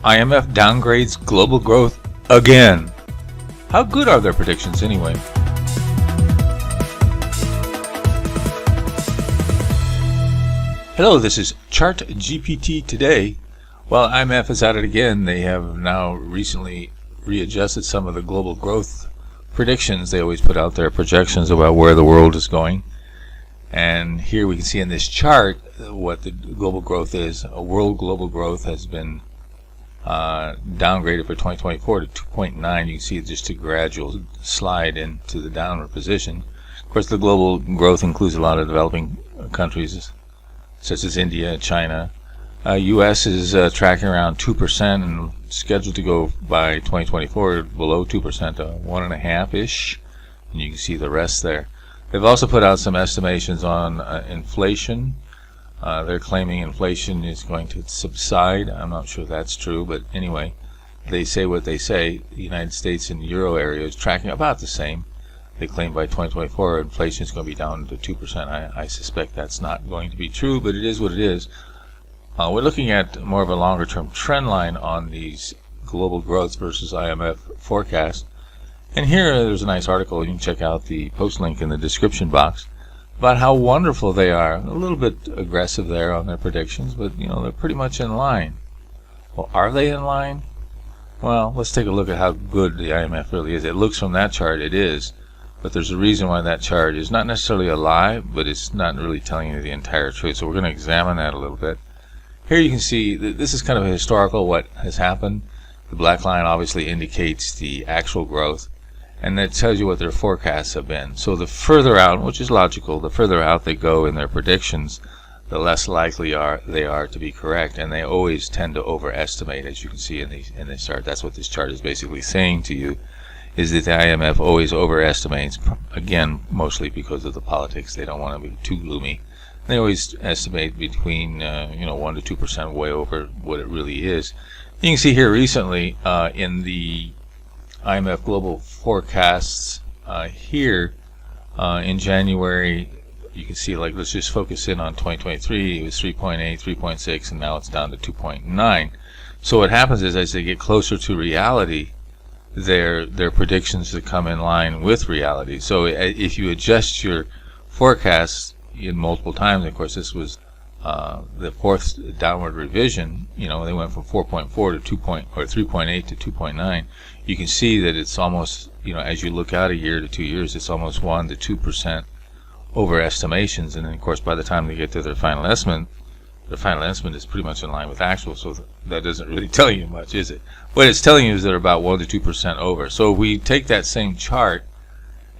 IMF downgrades global growth again. How good are their predictions anyway? Hello, this is Chart GPT Today. Well, IMF is at it again. They have now recently readjusted some of the global growth predictions. They always put out their projections about where the world is going. And here we can see in this chart what the global growth is. World global growth has been downgraded for 2024 to 2.9. You can see just a gradual slide into the downward position. Of course, the global growth includes a lot of developing countries such as India, China. U.S. is tracking around 2% and scheduled to go by 2024 below 2%, 1.5-ish. And you can see the rest there. They've also put out some estimations on inflation. They're claiming inflation is going to subside. I'm not sure that's true, but anyway, they say what they say. The United States and the Euro area is tracking about the same. They claim by 2024 inflation is going to be down to 2%. I suspect that's not going to be true, but it is what it is. We're looking at more of a longer-term trend line on these global growth versus IMF forecasts. And here there's a nice article. You can check out the post link in the description box about how wonderful they are. A little bit aggressive there on their predictions, but they're pretty much in line. Well, are they in line? Well, let's take a look at how good the IMF really is. It looks from that chart it is, but there's a reason why that chart is not necessarily a lie, but it's not really telling you the entire truth. So we're going to examine that a little bit. Here you can see that this is kind of a historical what has happened. The black line obviously indicates the actual growth, and that tells you what their forecasts have been. So the further out, which is logical, the further out they go in their predictions, the less likely they are to be correct, and they always tend to overestimate, as you can see in this chart. That's what this chart is basically saying to you, is that the IMF always overestimates, again, mostly because of the politics. They don't want to be too gloomy. They always estimate between 1 to 2% way over what it really is. You can see here recently in the IMF global forecasts here in January, you can see, like, let's just focus in on 2023. It was 3.8, 3.6, and now it's down to 2.9. So what happens is, as they get closer to reality, their predictions to come in line with reality. So if you adjust your forecasts in multiple times, of course this was the fourth downward revision, they went from 4.4 to 3.8 to 2.9. You can see that it's almost, as you look out a year to 2 years, it's almost 1 to 2% overestimations. And then, of course, by the time they get to their final estimate is pretty much in line with actual. So that doesn't really tell you much, is it? What it's telling you is they're about 1 to 2% over. So if we take that same chart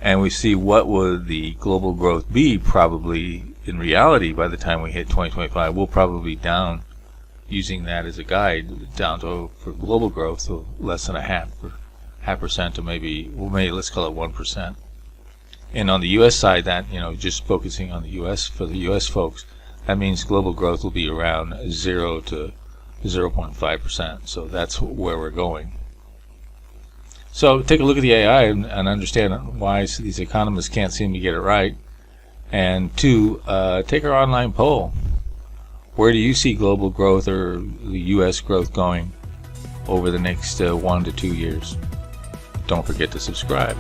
and we see what would the global growth be, probably in reality by the time we hit 2025, we'll probably be down, using that as a guide, down to, for global growth, to less than half percent to maybe let's call it 1%. And on the U.S. side, that just focusing on the U.S. for the U.S. folks, that means global growth will be around 0 to 0.5%. So that's where we're going. So take a look at the AI and understand why these economists can't seem to get it right. And two, take our online poll. Where do you see global growth or the U.S. growth going over the next 1 to 2 years? Don't forget to subscribe.